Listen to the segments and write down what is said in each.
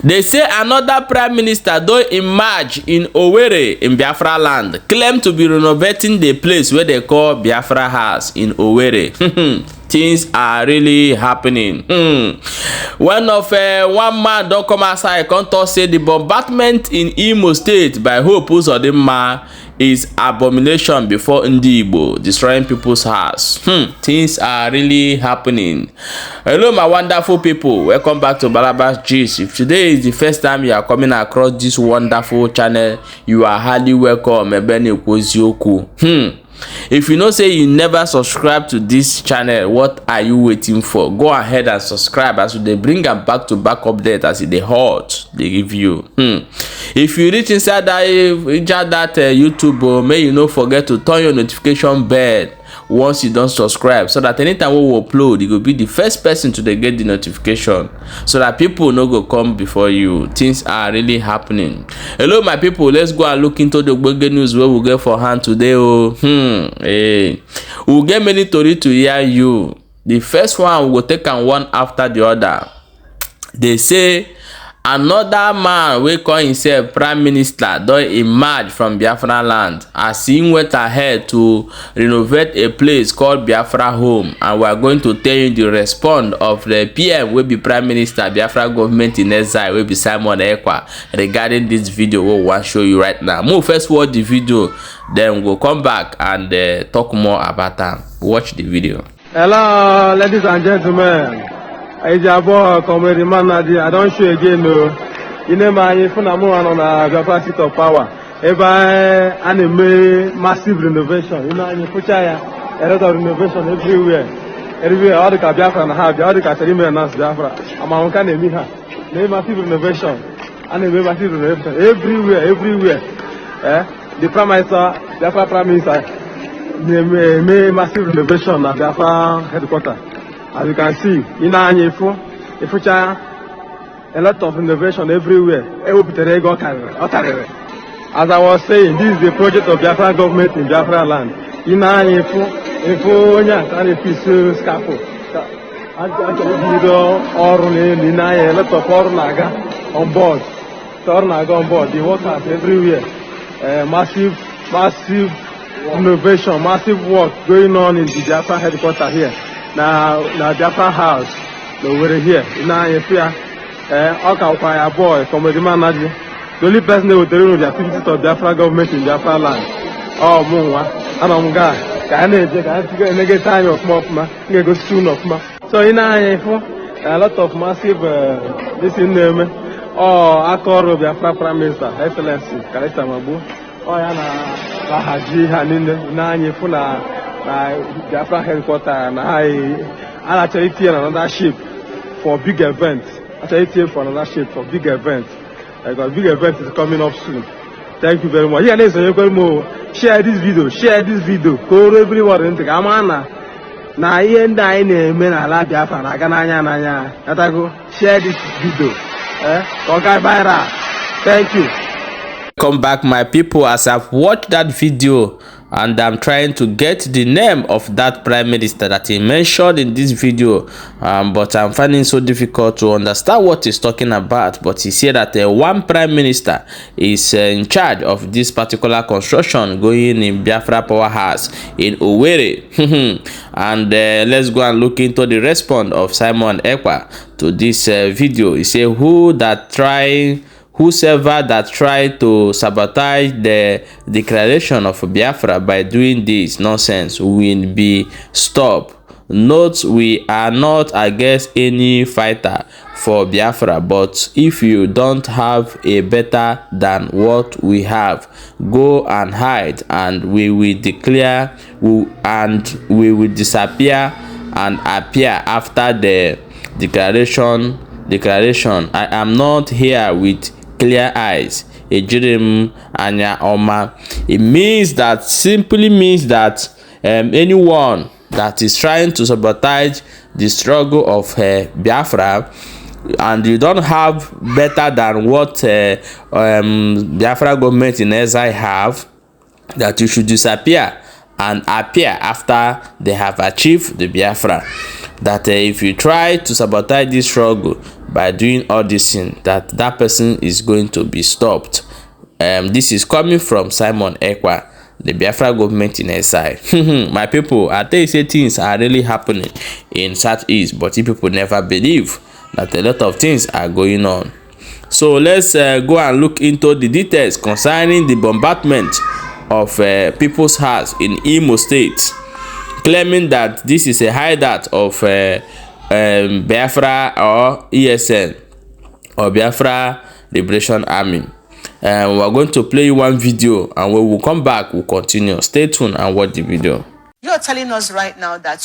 They say another prime minister don't emerge in Owerri in Biafra land, claim to be renovating the place where they call Biafra House in Owerri. Things are really happening. One man don't come outside come talk say the bombardment in Imo State by Hope Uzodinma is abomination before Ndi Igbo, destroying people's house. Things are really happening. Hello my wonderful people, welcome back to Balabas Gist. If today is the first time you are coming across this wonderful channel, you are highly welcome. If you know say you never subscribe to this channel, what are you waiting for? Go ahead and subscribe as they bring a back-to-back update as they hot they give you. If you reach inside that YouTube, may you not forget to turn your notification bell once you don't subscribe, so that anytime we will upload, you will be the first person to get the notification, so that people no go come before you. Things are really happening. Hello my people, let's go and look into the big news where we get for hand today. We'll get many stories to hear you. The first one we will take one after the other. They say another man wey call himself prime minister don emerge from Biafra land as he went ahead to renovate a place called Biafra home, and we are going to tell you the response of the PM wey be prime minister Biafra government in exile wey be Simon Ekpa regarding this video we wan show you right now. We'll first watch the video, then we'll come back and talk more about am. Watch the video. Hello ladies and gentlemen, I comedy man. I don't show again. No, you know my phone. I'm on Biafra seat of power. Ever anime massive renovation. You know, I'm a lot of renovation everywhere. Everywhere, all the Biafra and have all the Caterina and Biafra. I'm on Canada. Massive renovation. Anime massive renovation everywhere. The prime minister, Biafra prime minister, massive renovation at Biafra headquarters. As you can see, in Anyefu, a lot of innovation everywhere. As I was saying, this is the project of Biafra government in Biafra land. In Anyefu, scaffold. A lot of Ornaga on board. On board. The workers everywhere. Massive innovation, massive work going on in the Biafra headquarters here. Now Biafra house, over here. Now if you are boy, comedy manager, the only person who will know the activities of Biafra government in Biafra land. Oh, and I'm guy. Can I get time of more? Can go soon of ma. So in a lot of massive this in them. Oh, I call Biafra Prime Minister, Excellency, Kalista Mabu. Oh, yana Haji Haninde, na Biafra headquarters, and I actually take another ship for big events. For big events. Because big event is coming up soon. Thank you very much. Yeah, share this video. Go everyone into Gamana. Na share this video. Thank you. Come back my people, as I've watched that video and I'm trying to get the name of that prime minister that he mentioned in this video, but I'm finding it so difficult to understand what he's talking about. But he said that one prime minister is in charge of this particular construction going in Biafra powerhouse in Owerri. And let's go and look into the response of Simon Ekpa to this video. He said whosoever that tried to sabotage the declaration of Biafra by doing this nonsense will be stopped. Note, we are not against any fighter for Biafra, but if you don't have a better than what we have, go and hide, and we will declare, we will disappear and appear after the declaration. I am not here with clear eyes. Ejirim anya oma. It simply means that anyone that is trying to sabotage the struggle of Biafra, and you don't have better than what Biafra government in exile have, that you should disappear and appear after they have achieved the Biafra. That if you try to sabotage this struggle, by doing all this thing, that person is going to be stopped. This is coming from Simon Ekpa, the Biafra government in exile. My people, I tell you, say things are really happening in Southeast, but you people never believe that a lot of things are going on. So let's go and look into the details concerning the bombardment of people's house in Imo State, claiming that this is a hideout of Biafra or ESN or Biafra Liberation Army. We're going to play you one video, and when we will come back, we'll continue. Stay tuned and watch the video. You're telling us right now that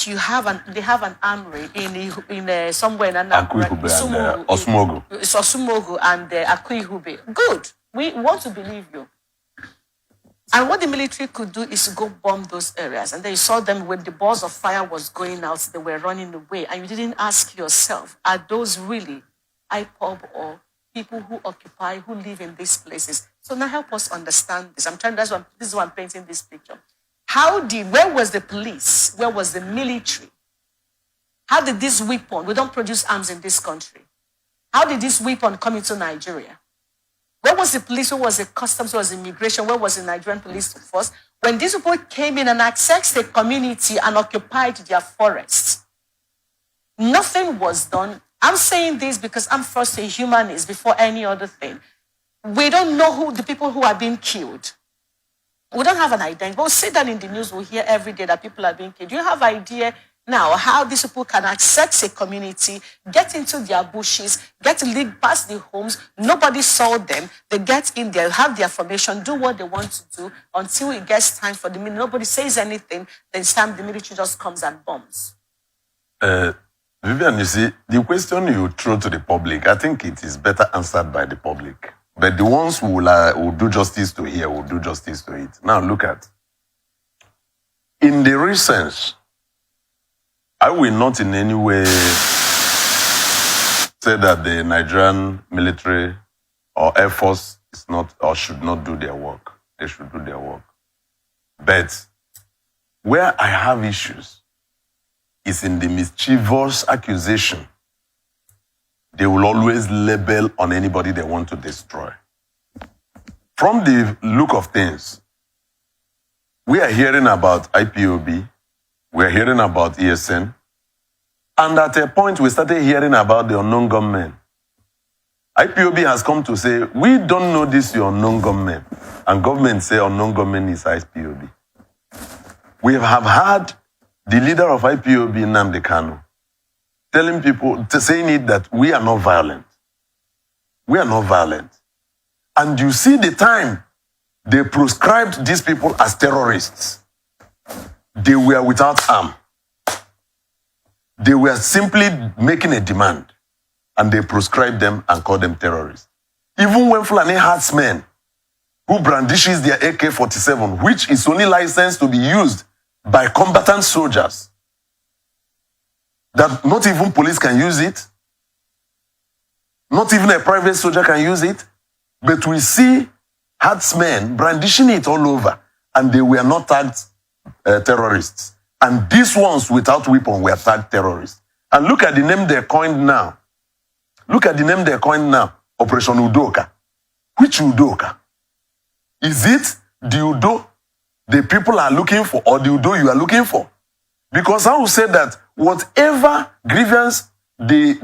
they have an armory in somewhere in Osmogo. It's Osmogo and Akuihube. Good. We want to believe you. And what the military could do is to go bomb those areas. And then you saw them when the balls of fire was going out, they were running away. And you didn't ask yourself, are those really IPOB or people who occupy, who live in these places? So now help us understand this. This is why I'm painting this picture. Where was the police? Where was the military? How did this weapon, we don't produce arms in this country. How did this weapon come into Nigeria? Where was the police? Where was the customs? Where was the immigration? Where was the Nigerian police force? When these people came in and accessed the community and occupied their forests, nothing was done. I'm saying this because I'm first a humanist before any other thing. We don't know who the people who are being killed. We don't have an idea. We'll see that in the news. We'll hear every day that people are being killed. Do you have an idea now how these people can access a community, get into their bushes, get to lead past the homes? Nobody saw them. They get in there, have their formation, do what they want to do until it gets time for the military. Nobody says anything. Then it's time the military just comes and bombs. Vivian, you see, the question you throw to the public, I think it is better answered by the public. But the ones who will do justice to here will do justice to it. Now look at, in the recent, I will not in any way say that the Nigerian military or Air Force is not or should not do their work. They should do their work. But where I have issues is in the mischievous accusation they will always label on anybody they want to destroy. From the look of things, we are hearing about IPOB, we are hearing about ESN, and at a point we started hearing about the unknown gunmen. IPOB has come to say, we don't know this your unknown gunmen, and government say unknown gunmen is IPOB. We have had the leader of IPOB, Nnamdi Kanu, telling people, saying it that we are not violent. We are not violent. And you see the time they proscribed these people as terrorists. They were without arm. They were simply making a demand. And they proscribed them and called them terrorists. Even when Fulani herdsmen who brandishes their AK-47, which is only licensed to be used by combatant soldiers, that not even police can use it, not even a private soldier can use it, but we see herdsmen brandishing it all over, and they were not tagged terrorists. And these ones without weapon were tagged terrorists. And look at the name they coined now. Look at the name they coined now, Operation Udoka. Which Udoka? Is it the Udo the people are looking for, or the Udo you are looking for? Because I will say that whatever grievance the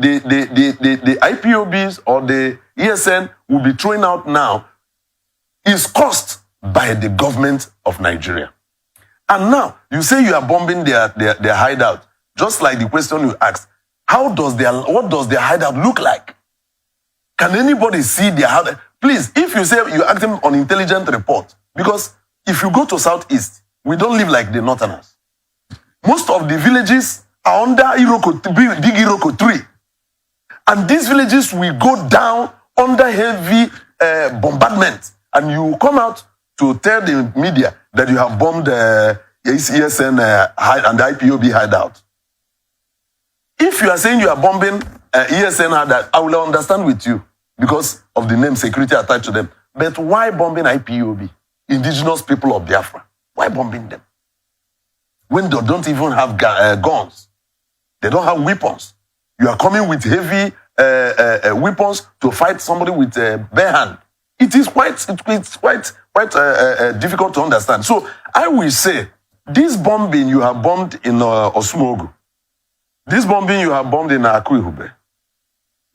IPOBs or the ESN will be throwing out now is caused by the government of Nigeria. And now, you say you are bombing their hideout. Just like the question you asked, what does their hideout look like? Can anybody see their hideout? Please, if you say you're acting on intelligent report, because if you go to Southeast, we don't live like the Northerners. Most of the villages are under big Iroko tree. And these villages will go down under heavy bombardment. And you come out to tell the media that you have bombed ESN and the IPOB hideout. If you are saying you are bombing ESN hideout, I will understand with you because of the name security attached to them. But why bombing IPOB, indigenous people of Biafra? Why bombing them? When they don't even have guns, they don't have weapons. You are coming with heavy weapons to fight somebody with a bare hand. It's quite difficult to understand. So I will say, this bombing you have bombed in Osmogo, this bombing you have bombed in Ekpa Ørdèr,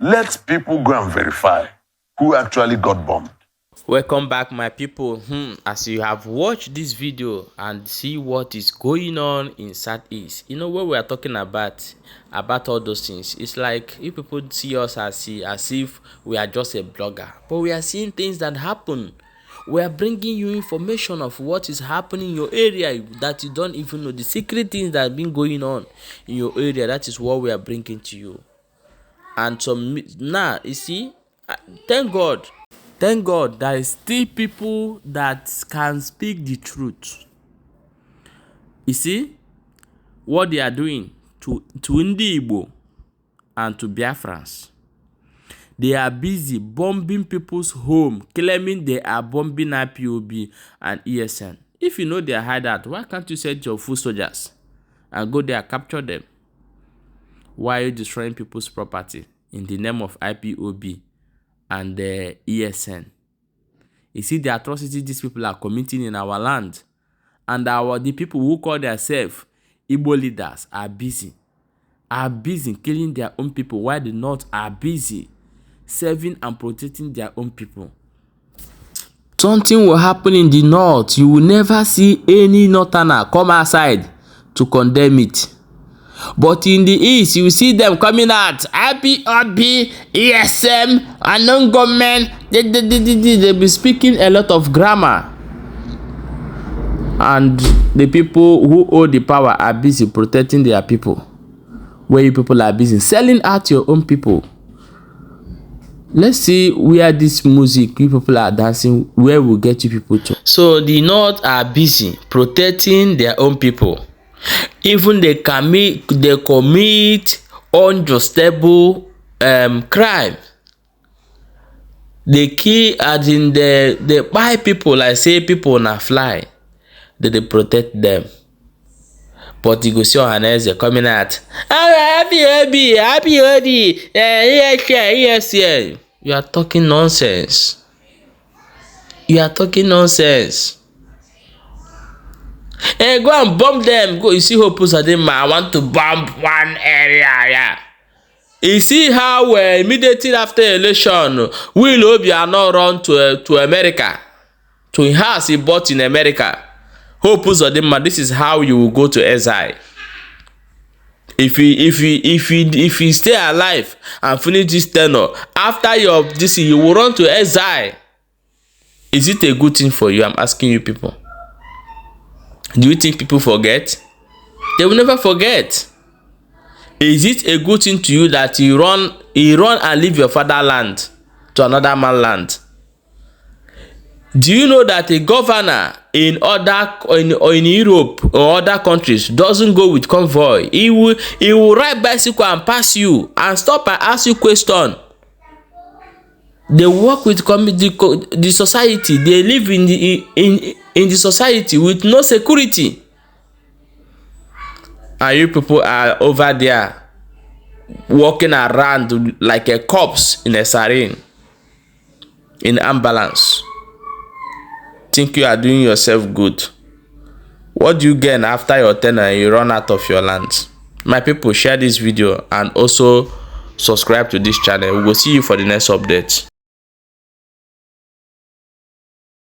let people go and verify who actually got bombed. Welcome back, my people. As you have watched this video and see what is going on in Southeast, you know what we are talking about all those things. It's like if people see us as if we are just a blogger, but we are seeing things that happen. We are bringing you information of what is happening in your area that you don't even know. The secret things that have been going on in your area, that is what we are bringing to you. And so now, you see, thank God there is still people that can speak the truth. You see what they are doing to Ndi Igbo and to Biafrans. They are busy bombing people's home, claiming they are bombing IPOB and ESN. If you know they are hideout, why can't you send your full soldiers and go there and capture them? Why are you destroying people's property in the name of IPOB and the ESN? You see the atrocities these people are committing in our land, and the people who call themselves Igbo leaders are busy killing their own people, while the North are busy serving and protecting their own people. Something will happen in the North. You will never see any Northerner come outside to condemn it. But in the East, you see them coming out. IPOB, ESM, and non-government. They be speaking a lot of grammar. And the people who hold the power are busy protecting their people, where you people are busy selling out your own people. Let's see where this music you people are dancing, where will get you people to. So the North are busy protecting their own people. Even they commit unjustifiable crime. They kill, as in they buy people, like say people na fly. They protect them. But you go see Ohaneze coming out. Happy Odi. Yes. You are talking nonsense. Hey, go and bomb them. Go. You see how Pusadima, I want to bomb one area. Yeah. You see how immediately after election, Will Obiano run to America, to a house he bought in America. Hope Pusadima, this is how you will go to exile. If you stay alive and finish this tenure, after you will run to exile. Is it a good thing for you? I'm asking you people. Do you think people forget? They will never forget. Is it a good thing to you that you run and leave your fatherland to another man's land? Do you know that a governor in Europe or other countries doesn't go with convoy? He will ride bicycle and pass you and stop and ask you question. They work with the society. They live in the society with no security. And you people are over there walking around like a corpse in a siren, in ambulance. Think you are doing yourself good. What do you gain after your tenure and you run out of your land? My people, share this video and also subscribe to this channel. We will see you for the next update.